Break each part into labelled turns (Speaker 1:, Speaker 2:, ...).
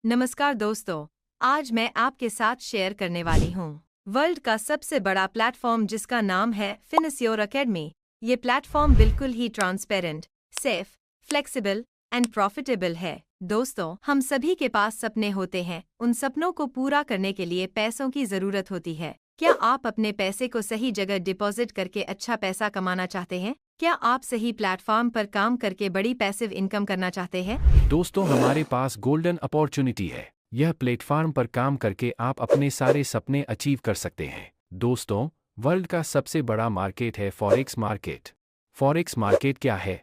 Speaker 1: नमस्कार दोस्तों, आज मैं आपके साथ शेयर करने वाली हूँ वर्ल्ड का सबसे बड़ा प्लेटफॉर्म जिसका नाम है फिनस्योर एकेडमी। ये प्लेटफॉर्म बिल्कुल ही transparent, safe, flexible and profitable है। दोस्तों, हम सभी के पास सपने होते हैं। उन सपनों को पूरा करने के लिए पैसों की जरूरत होती है। क्या आप अपने पैसे को सही जगह डिपॉजिट करके अच्छा पैसा कमाना चाहते हैं? क्या आप सही प्लेटफॉर्म पर काम करके बड़ी पैसिव इनकम करना चाहते हैं?
Speaker 2: दोस्तों, हमारे पास गोल्डन अपॉर्चुनिटी है। यह प्लेटफॉर्म पर काम करके आप अपने सारे सपने अचीव कर सकते हैं। दोस्तों, वर्ल्ड का सबसे बड़ा मार्केट है फॉरेक्स मार्केट। फॉरेक्स मार्केट क्या है?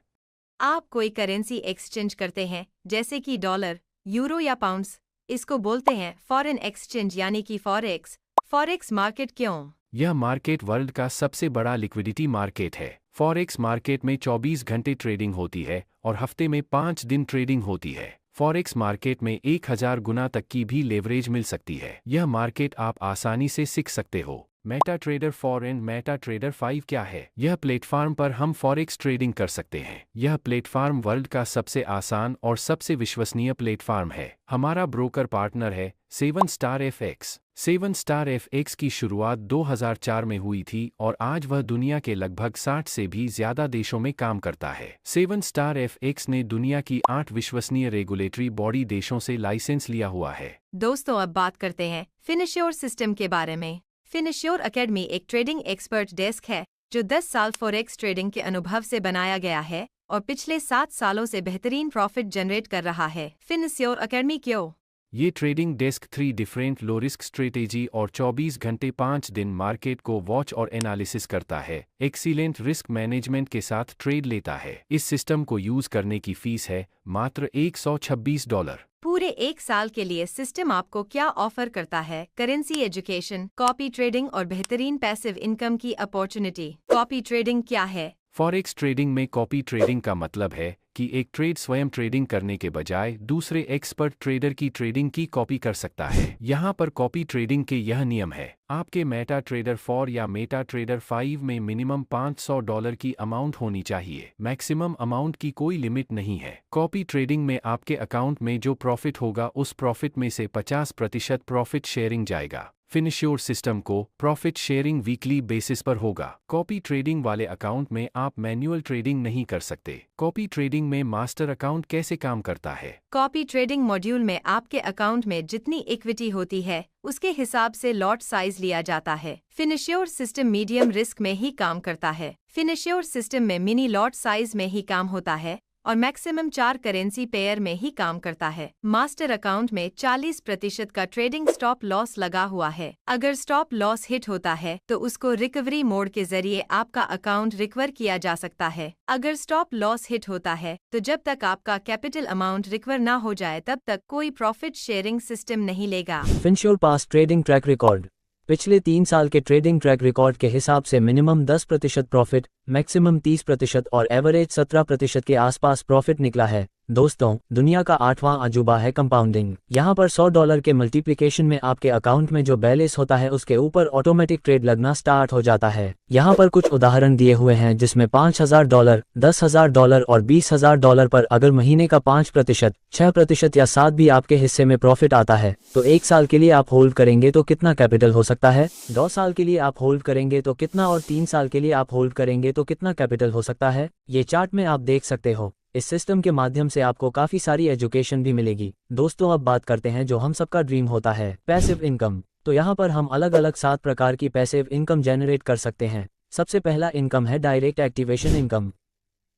Speaker 1: आप कोई करेंसी एक्सचेंज करते हैं, जैसे कि डॉलर, यूरो या पाउंड्स। इसको बोलते हैं फॉरेन एक्सचेंज यानी कि फॉरेक्स। फॉरेक्स मार्केट क्यों?
Speaker 2: यह मार्केट वर्ल्ड का सबसे बड़ा लिक्विडिटी मार्केट है। फॉरेक्स मार्केट में 24 घंटे ट्रेडिंग होती है और हफ्ते में 5 दिन ट्रेडिंग होती है। फॉरेक्स मार्केट में 1000 गुना तक की भी लेवरेज मिल सकती है। यह मार्केट आप आसानी से सीख सकते हो। Meta trader 4 and Meta trader 5 क्या है? यह प्लेटफॉर्म पर हम फॉरेक्स ट्रेडिंग कर सकते हैं। यह प्लेटफॉर्म वर्ल्ड का सबसे आसान और सबसे विश्वसनीय प्लेटफॉर्म है। हमारा ब्रोकर पार्टनर है 7 स्टार FX। 7 स्टार FX की शुरुआत 2004 में हुई थी और आज वह दुनिया के लगभग 60 से भी ज्यादा देशों में काम करता है। 7 स्टार FX ने दुनिया की 8 विश्वसनीय रेगुलेटरी बॉडी देशों से लाइसेंस लिया हुआ है।
Speaker 1: दोस्तों, अब बात करते हैं फिनश्योर सिस्टम के बारे में। फिनश्योर एकेडमी एक ट्रेडिंग एक्सपर्ट डेस्क है जो 10 साल फॉरेक्स ट्रेडिंग के अनुभव से बनाया गया है और पिछले 7 सालों से बेहतरीन प्रॉफिट जनरेट कर रहा है। फिनश्योर एकेडमी क्यों?
Speaker 2: ये trading desk 3 different low risk strategy और 24 घंटे 5 दिन मार्केट को वॉच और एनालिसिस करता है। एक्सीलेंट रिस्क मैनेजमेंट के साथ ट्रेड लेता है। इस सिस्टम को यूज करने की फीस है मात्र $126।
Speaker 1: पूरे 1 साल के लिए सिस्टम आपको क्या ऑफर करता है? करेंसी एजुकेशन, कॉपी ट्रेडिंग और बेहतरीन पैसिव इनकम की अपॉर्चुनिटी। कॉपी ट्रेडिंग क्या है?
Speaker 2: फॉरेक्स ट्रेडिंग में कॉपी ट्रेडिंग का मतलब है कि एक ट्रेड स्वयं ट्रेडिंग करने के बजाय दूसरे एक्सपर्ट ट्रेडर की ट्रेडिंग की कॉपी कर सकता है। यहाँ पर कॉपी ट्रेडिंग के यह नियम है। आपके मेटा ट्रेडर 4 या मेटा ट्रेडर 5 में मिनिमम $500 की अमाउंट होनी चाहिए। मैक्सिमम अमाउंट की कोई लिमिट नहीं है। कॉपी ट्रेडिंग में आपके अकाउंट में जो प्रॉफिट होगा उस प्रॉफिट में से 50% प्रॉफिट शेयरिंग जाएगा। फिनश्योर सिस्टम को प्रॉफिट शेयरिंग वीकली बेसिस पर होगा। कॉपी ट्रेडिंग वाले अकाउंट में आप मैन्युअल ट्रेडिंग नहीं कर सकते। कॉपी ट्रेडिंग में मास्टर अकाउंट कैसे काम करता है?
Speaker 1: कॉपी ट्रेडिंग मॉड्यूल में आपके अकाउंट में जितनी इक्विटी होती है उसके हिसाब से लॉट साइज लिया जाता है। फिनश्योर सिस्टम मीडियम रिस्क में ही काम करता है। फिनश्योर सिस्टम में मिनी लॉट साइज में ही काम होता है और मैक्सिमम 4 करेंसी पेयर में ही काम करता है। मास्टर अकाउंट में 40% का ट्रेडिंग स्टॉप लॉस लगा हुआ है। अगर स्टॉप लॉस हिट होता है तो उसको रिकवरी मोड के जरिए आपका अकाउंट रिकवर किया जा सकता है। अगर स्टॉप लॉस हिट होता है तो जब तक आपका कैपिटल अमाउंट रिकवर ना हो जाए तब तक कोई प्रॉफिट शेयरिंग सिस्टम नहीं लेगा।
Speaker 3: फिनश्योर पास ट्रेडिंग ट्रैक रिकॉर्ड। पिछले 3 साल के ट्रेडिंग ट्रैक रिकॉर्ड के हिसाब से मिनिमम 10% प्रॉफिट, मैक्सिमम 30% और एवरेज 17% के आसपास प्रॉफिट निकला है। दोस्तों, दुनिया का 8वां अजूबा है कंपाउंडिंग। यहाँ पर $100 के मल्टीप्लिकेशन में आपके अकाउंट में जो बैलेंस होता है उसके ऊपर ऑटोमेटिक ट्रेड लगना स्टार्ट हो जाता है। यहाँ पर कुछ उदाहरण दिए हुए हैं जिसमें $5000, $10,000 और $20,000 पर अगर महीने का 5%, 6% या 7 भी आपके हिस्से में प्रॉफिट आता है तो 1 साल के लिए आप होल्ड करेंगे तो कितना कैपिटल हो सकता है? 2 साल के लिए आप होल्ड करेंगे तो कितना और 3 साल के लिए आप होल्ड करेंगे तो कितना कैपिटल हो सकता है? ये चार्ट में आप देख सकते हो। इस सिस्टम के माध्यम से आपको काफी सारी एजुकेशन भी मिलेगी। दोस्तों, अब बात करते हैं जो हम सबका ड्रीम होता है, पैसिव इनकम। तो यहाँ पर हम अलग अलग 7 प्रकार की पैसिव इनकम जनरेट कर सकते हैं। सबसे पहला इनकम है डायरेक्ट एक्टिवेशन इनकम।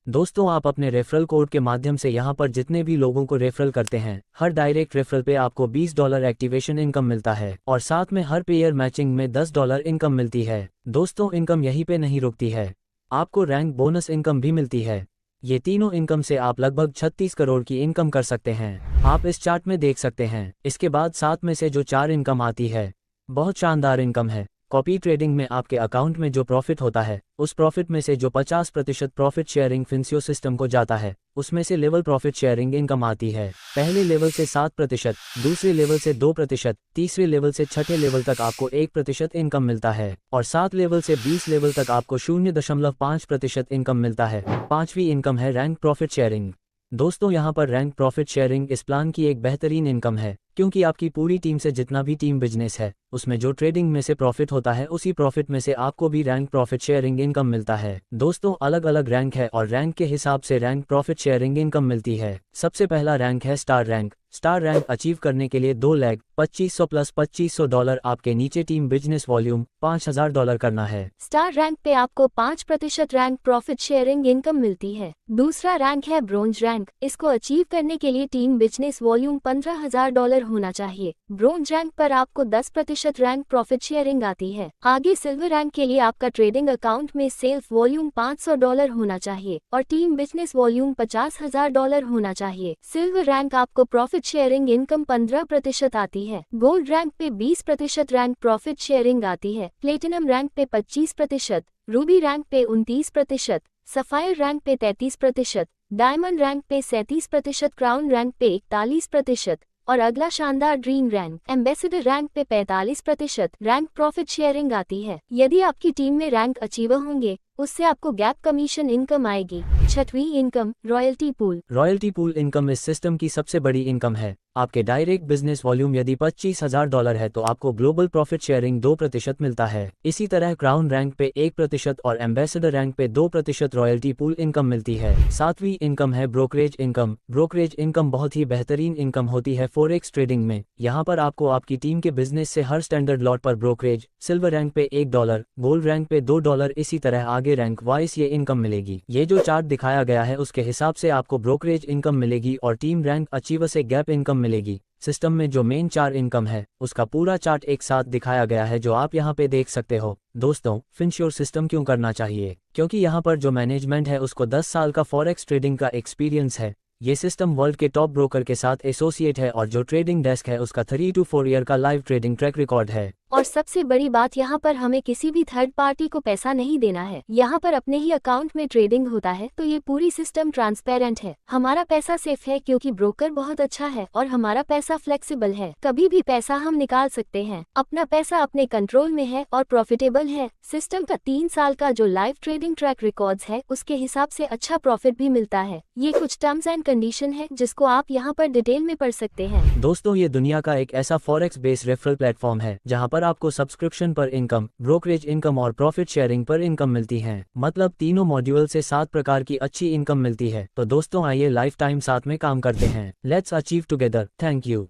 Speaker 3: दोस्तों, आप अपने रेफरल कोड के माध्यम से यहाँ पर जितने भी लोगों को रेफरल करते हैं, हर डायरेक्ट रेफरल पे आपको $20 एक्टिवेशन इनकम मिलता है और साथ में हर पेयर मैचिंग में $10 इनकम मिलती है। दोस्तों, इनकम यहीं पे नहीं रुकती है, आपको रैंक बोनस इनकम भी मिलती है। ये तीनों इनकम से आप लगभग 36 करोड़ की इनकम कर सकते हैं। आप इस चार्ट में देख सकते हैं। इसके बाद 7 में से जो 4 इनकम आती है, बहुत शानदार इनकम है। कॉपी ट्रेडिंग में आपके अकाउंट में जो प्रॉफिट होता है उस प्रॉफिट में से जो 50% प्रॉफिट शेयरिंग फिनश्योर सिस्टम को जाता है उसमें से लेवल प्रॉफिट शेयरिंग इनकम आती है। पहले लेवल से 7%, दूसरे लेवल से 2%, तीसरे लेवल से छठे लेवल तक आपको 1% इनकम मिलता है और 7 लेवल से 20 लेवल तक आपको 0.5% इनकम मिलता है। 5वीं इनकम है रैंक प्रॉफिट शेयरिंग। दोस्तों, यहाँ पर रैंक प्रॉफिट शेयरिंग इस प्लान की एक बेहतरीन इनकम है क्योंकि आपकी पूरी टीम से जितना भी टीम बिजनेस है उसमें जो ट्रेडिंग में से प्रॉफिट होता है उसी प्रॉफिट में से आपको भी रैंक प्रॉफिट शेयरिंग इनकम मिलता है। दोस्तों अलग अलग रैंक है और रैंक के हिसाब से रैंक प्रॉफिट शेयरिंग इनकम मिलती है। सबसे पहला रैंक है star rank. Star rank achieve करने के लिए 2,25,000 प्लस $2,500 आपके नीचे टीम बिजनेस वॉल्यूम $5,000 करना है।
Speaker 4: स्टार रैंक पे आपको 5% रैंक प्रॉफिट शेयरिंग इनकम मिलती है। दूसरा रैंक है ब्रोंज रैंक। इसको अचीव करने के लिए टीम बिजनेस वॉल्यूम $15,000 होना चाहिए। ब्रोंज रैंक पर आपको 10% रैंक प्रॉफिट शेयरिंग आती है। आगे सिल्वर रैंक के लिए आपका ट्रेडिंग अकाउंट में सेल्स वॉल्यूम $500 होना चाहिए और टीम बिजनेस वॉल्यूम $50,000 होना चाहिए। सिल्वर रैंक आपको प्रॉफिट शेयरिंग इनकम 15% आती है। गोल्ड रैंक पे 20% रैंक प्रॉफिट शेयरिंग आती है। प्लेटिनम रैंक पे 25%, रूबी रैंक पे 29%, सफायर रैंक पे 33%, डायमंड रैंक पे 37%, क्राउन रैंक पे 41% और अगला शानदार ड्रीम रैंक एम्बेसडर रैंक पे 45% रैंक प्रॉफिट शेयरिंग आती है। यदि आपकी टीम में रैंक अचीवर होंगे उससे आपको गैप कमीशन इनकम आएगी। छठवीं income royalty pool.
Speaker 3: Royalty pool income इस सिस्टम की सबसे बड़ी इनकम है। आपके डायरेक्ट बिजनेस वॉल्यूम यदि $25,000 है तो आपको ग्लोबल प्रॉफिट शेयरिंग 2% मिलता है। इसी तरह क्राउन रैंक पे 1% और एम्बेसडर रैंक पे 2% रॉयल्टी पूल इनकम मिलती है। सातवीं इनकम है ब्रोकरेज इनकम। ब्रोकरेज इनकम बहुत ही बेहतरीन इनकम होती है फॉरेक्स ट्रेडिंग में। यहाँ पर आपको आपकी टीम के बिजनेस से हर स्टैंडर्ड लॉट पर ब्रोकरेज, सिल्वर रैंक पे $1, गोल्ड रैंक पे $2, इसी तरह आगे रैंक वाइज ये इनकम मिलेगी। ये जो चार्ट दिखाया गया है उसके हिसाब से आपको ब्रोकरेज इनकम मिलेगी और टीम रैंक अचीवर से गैप इनकम मिलेगी। सिस्टम में जो मेन 4 इनकम है उसका पूरा चार्ट एक साथ दिखाया गया है जो आप यहाँ पे देख सकते हो। दोस्तों फिनश्योर सिस्टम क्यों करना चाहिए? क्योंकि यहाँ पर जो मैनेजमेंट है उसको 10 साल का फॉरेक्स ट्रेडिंग का एक्सपीरियंस है। ये सिस्टम वर्ल्ड के टॉप ब्रोकर के साथ एसोसिएट है और जो ट्रेडिंग डेस्क है उसका 3 to 4 ईयर का लाइव ट्रेडिंग ट्रैक रिकॉर्ड है।
Speaker 4: और सबसे बड़ी बात यहाँ पर हमें किसी भी थर्ड पार्टी को पैसा नहीं देना है। यहाँ पर अपने ही अकाउंट में ट्रेडिंग होता है तो ये पूरी सिस्टम ट्रांसपेरेंट है। हमारा पैसा सेफ है क्योंकि ब्रोकर बहुत अच्छा है और हमारा पैसा फ्लेक्सिबल है। कभी भी पैसा हम निकाल सकते हैं। अपना पैसा अपने कंट्रोल में है और प्रॉफिटेबल है। सिस्टम का 3 साल का जो लाइव ट्रेडिंग ट्रैक रिकॉर्ड्स है उसके हिसाब से अच्छा प्रॉफिट भी मिलता है। ये कुछ टर्म्स एंड कंडीशन है जिसको आप यहाँ पर डिटेल में पढ़ सकते हैं।
Speaker 3: दोस्तों ये दुनिया का एक ऐसा फॉरेक्स बेस्ड रेफरल प्लेटफॉर्म है जहाँ पर आपको सब्सक्रिप्शन पर इनकम, ब्रोकरेज इनकम और प्रॉफिट शेयरिंग पर इनकम मिलती है। मतलब तीनों मॉड्यूल से 7 प्रकार की अच्छी इनकम मिलती है। तो दोस्तों आइए लाइफ टाइम साथ में काम करते हैं। Let's achieve together. Thank you.